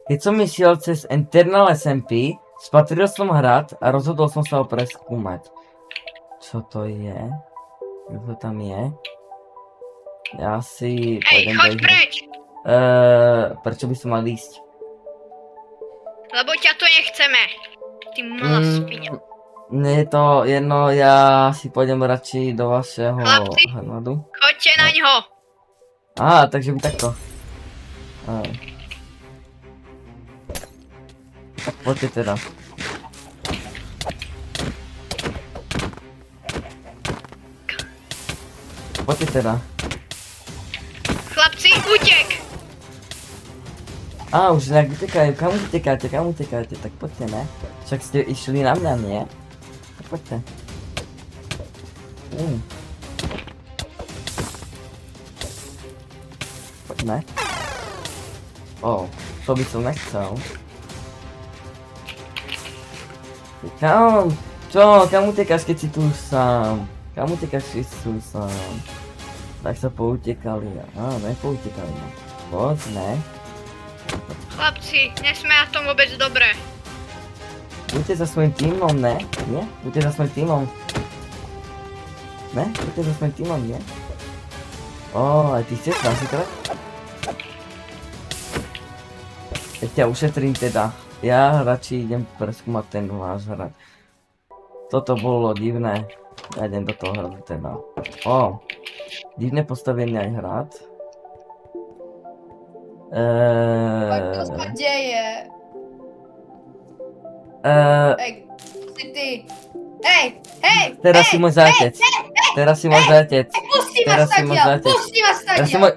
Keď som išiel cez Internal SMP, spatril som hrad a rozhodol som sa ho preskúmať. Čo to je? Kto tam je? Ja si pôjdem choď do ich- preč! Prečo by som mal ísť? Lebo ťa tu nechceme. Ty malá spiňa. Nie je to jedno, ja si pôjdem radšej do vašeho Chlapci. hradu. Choďte na ňo. Á, takže by takto. Tak poďte teda. Poďte teda. Chlapci, utek! Á, už nejak utekajú, kam utekáte, tak poďte, ne? Však ste išli na mňa, nie? Tak poďte. Poďme. To by som nechcel. Kam? Čo? Kam utekáš, keď si tu sám? Kam utekáš, keď si tu sám? Tak sa poutekali. Nepoutekali. Poďme. Chlapci, nesme na tom vôbec dobre. Buďte za svojím tímom, ne? Nie? Buďte za svojím tímom. Ne? Buďte za svojím tímom, nie? Aj ty chceš napríklad? Keď ťa ušetrím teda. Ja radšej idem preskúmať ten váš hrad. Toto bolo divné. Ja idem do toho hradu teda. Divne postavený aj hrad. Čo sa deje? Si ty. Hej! Teraz si môj zátec. Teraz si môj zátec. Pusti ma Teraz si môj stadiaľ! zátec. Pusti ma Teraz si stadiaľ! môj...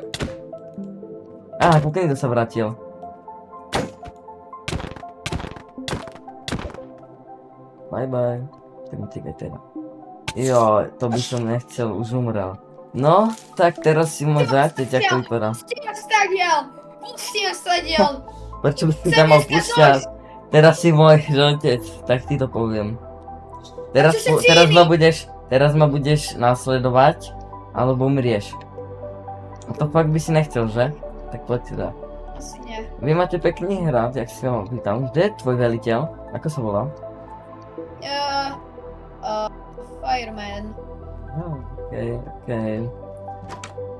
Kúkaj, kto sa vrátil. Bye. Tak utekaj teda. To by som nechcel, už umrel. No, tak teraz si môj zátec, ako vypadá. Pusti ma stadiaľ! Pusti ma stadiaľ! Prečo by si tam mal púšťať? Teraz si môj otec, tak ti to poviem. Teraz ma budeš následovať, alebo umrieš. A to fakt by si nechcel, že? Tak poď teda. Asi nie. Vy máte pekný hrad, jak si ho pýtam. Kde je tvoj veliteľ? Ako sa volá? Fireman. Okej.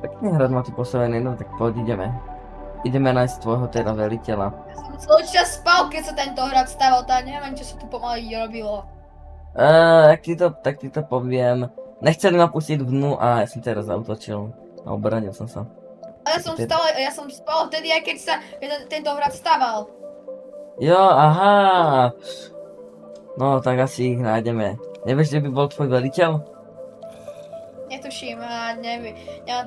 Pekný hrad má tu postavený, no tak poď ideme. Ideme nájsť tvojho teda veliteľa. Ja som celý čas spal, keď sa tento hrad staval, tak neviem, čo sa tu pomaly robilo. Tak ti to poviem. Nechceli ma pustiť dnu a ja som teraz zautočil. A obranil som sa. Ale ja som spal vtedy, aj keď tento hrad staval. Aha. No, tak asi ich nájdeme. Nevieš, kde by bol tvoj veliteľ? Netuším, nemám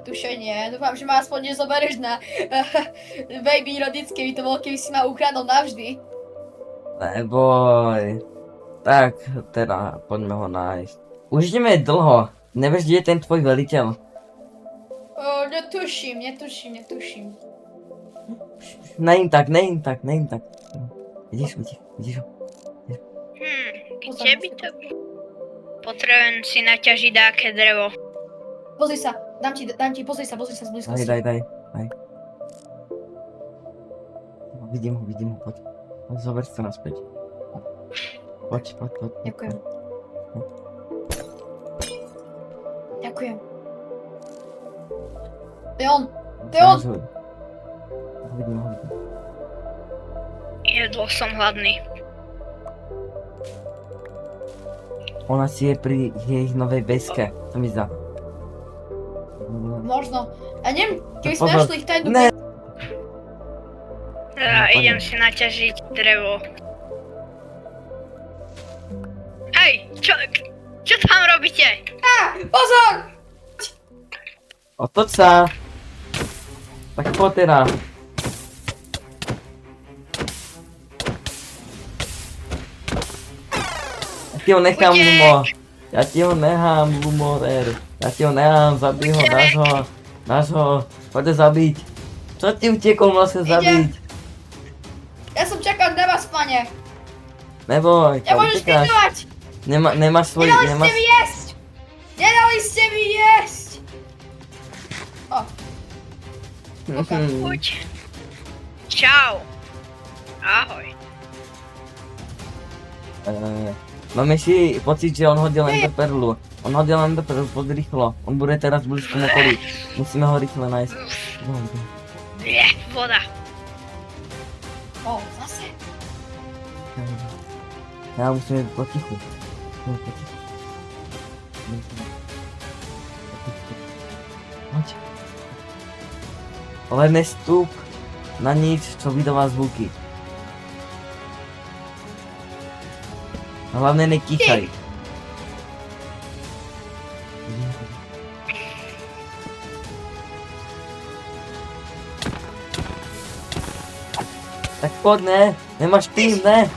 tušenie. Dúfam, že ma aspoň nezoberieš na baby rodické, by to bolo, keby si ma ukradol navždy. Neboj. Tak, teda, poďme ho nájsť. Už ideme dlho. Nevieš, kde je ten tvoj veliteľ? Netuším. Nejím tak. Vidíš ho? Kde by to bolo? Potrebujem si naťažiť dáke drevo. Pozri sa, dám ti, pozri sa z blízkosti. Daj. Vidím ho, poď. Zober sa naspäť. Poď. Ďakujem. To je on! Vidím ho. Jedlo som hladný. Ona si je pri jej novej beske, to mi zdá. Možno. A neviem, keby sme Pozor. našli ich tajnú Ne. Idem si naťažiť drevo. Hej, čo tam robíte? Pozor! Otoč sa. Tak poď teda. Ja ti ho nechám, Lumorer. Ja ti ho nechám, zabij ho, dáš ho. Poď ho zabiť. Čo ti utiekol, mal sa zabiť? Ja som čakal na vás, pane. Neboj, Nemôžeš fitovať! Nemáš svoj... Nedali ste mi jesť! Poď. Čau. Ahoj. Máme si pocit, že on hodil Ender Perlu. On hodil Ender Perlu, poď rýchlo. On bude teraz v blízkom okolí. Musíme ho rýchle nájsť. Voda. Zase. Ja musíme byť potichu. Poď. Ale nestup na nič, čo vydává zvuky. Hlavne nekýchaj. Tak poď, ne? Nemáš tým, ne?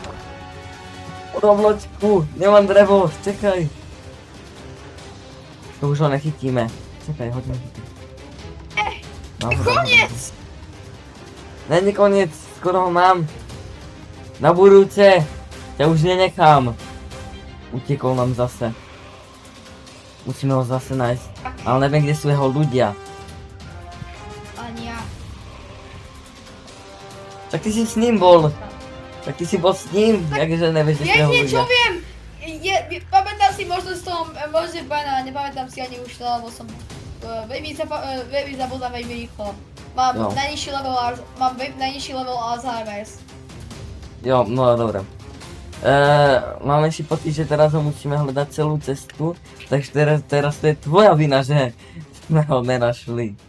Podám loďku, nemám drevo, čekaj. To už ho nechytíme. Čekaj, hodíme chytím. Koniec! Není koniec, skoro ho mám. Na budúce. Ja už nenechám. Utekol nám zase. Musíme ho zase nájsť. Ale neviem, kde sú jeho ľudia. Ani ja. Tak ty si s ním bol. Tak ty si bol s ním, jakže nevieš, kde sú jeho Jedine čo ľudia. viem! Pamätám si možno z toho, možno Bana, nepamätám si ani už to, lebo som veľmi zabudám veľmi rýchlo. Mám Jo. najnižší level Alzheimer's. Jo, no dobre. Máme si pocit, že teraz ho musíme hľadať celú cestu, takže teraz to je tvoja vina, že sme ho nenašli.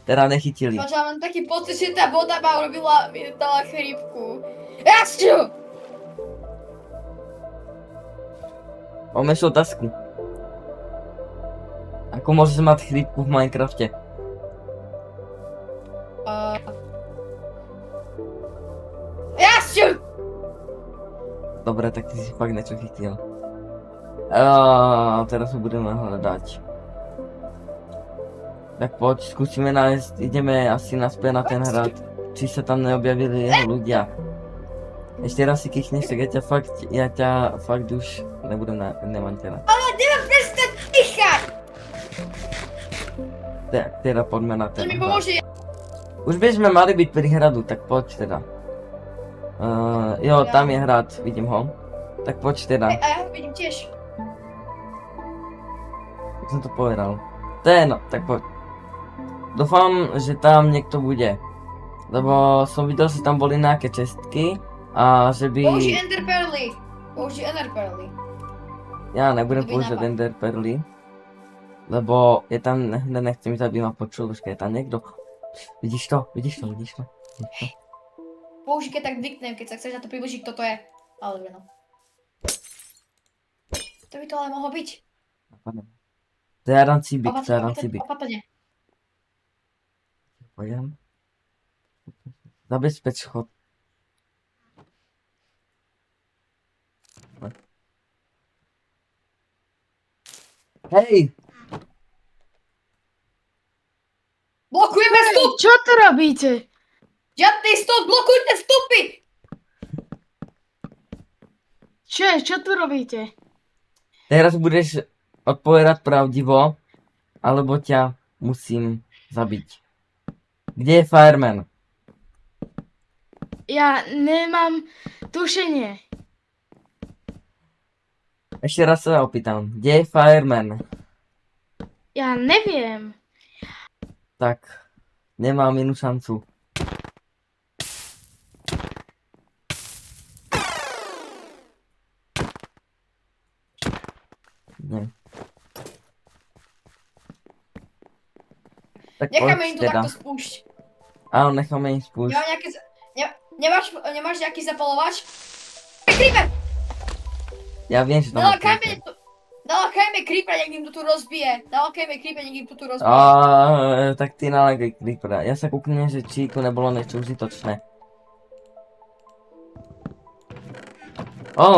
Teda nechytili. Pač mám taký pocit, že tá voda mi dala chrípku. Jasťu! Máme ešte otázku. Ako môžeš mať chrípku v Minecrafte? Jasťu! Dobre, tak ty si fakt niečo chytil. Teraz ho budeme hľadať. Tak poď, skúsime nájsť, ideme asi naspäť na ten hrad. Či sa tam neobjavili jeho ľudia. Ešte raz si kýchneš, tak ja ťa fakt už nebudem nemať ťa. Ale ideme prestať dýchať! Tak teda poďme na To ten mi hrad. pomôže. Už by sme mali byť pri hradu, tak poď teda. Jo, tam je hrad, vidím ho. Tak poď teda. A ja ho vidím tiež. Jak som to povedal. Ten, tak poď. Dúfam, že tam niekto bude. Lebo som videl, že tam boli nejaké čestky a že by... Použij Ender Perly. Použij Ender Perly. Ja nebudem Dobrý používať nápad. Ender Perly. Lebo je tam, nechcem, aby ma počul, už je tam niekto. Vidíš to? Vidíš to? Vidíš to? Použij keď tak nickname, keď sa chceš na to približiť, kto to je. Ale dobre no. To by to ale mohlo byť. Napadne. To je Aran Cibik, to je Aran Cibik. Opatrne. Poďam. Zabezpeč schod. Hej! Blokujeme vstup! Čo tu robíte? Žiadny vstup! Blokujte vstupy! Čo tu robíte? Teraz budeš odpovedať pravdivo, alebo ťa musím zabiť. Kde je Fireman? Ja nemám tušenie. Ešte raz sa opýtam. Kde je Fireman? Ja neviem. Tak, nemám inú šancu. Nie. Tak Necháme poď im to takto spúšť. Áno, necháme im spúšť. Nemám nejaké... Nemáš nejaký zapalovač? Creeper! Ja viem, že tam je creeper. Nalakajme creeper, nech im to tu rozbije. Nalakajme creeper, nech im to tu rozbije. Tak ty nalakaj creepera. Ja sa kúknem, že či tu nebolo niečo užitočné.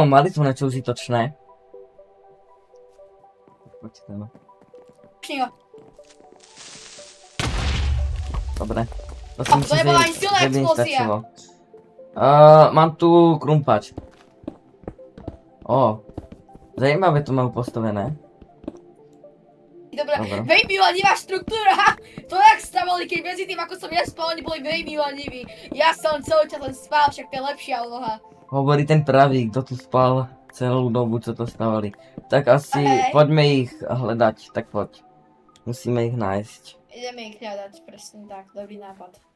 Mali tu niečo užitočné. Počkajme. Pušni ho. Dobre. To nebola ani silná že by im explózia. stačilo. Mám tu krumpač. Zajímavé to majú postavené. Dobre, Dobre. veľmi lanivá štruktúra. To jak stavali, keď medzi tým, ako som ja spal, oni boli veľmi laniví. Ja som celý čas len spal, však to je lepšia úloha. Hovorí ten pravý, kto tu spal celú dobu, čo to stavali. Tak asi Hej. poďme ich hľadať, tak poď. Musíme ich nájsť. Ideme ich hľadať, presne tak, dobrý nápad.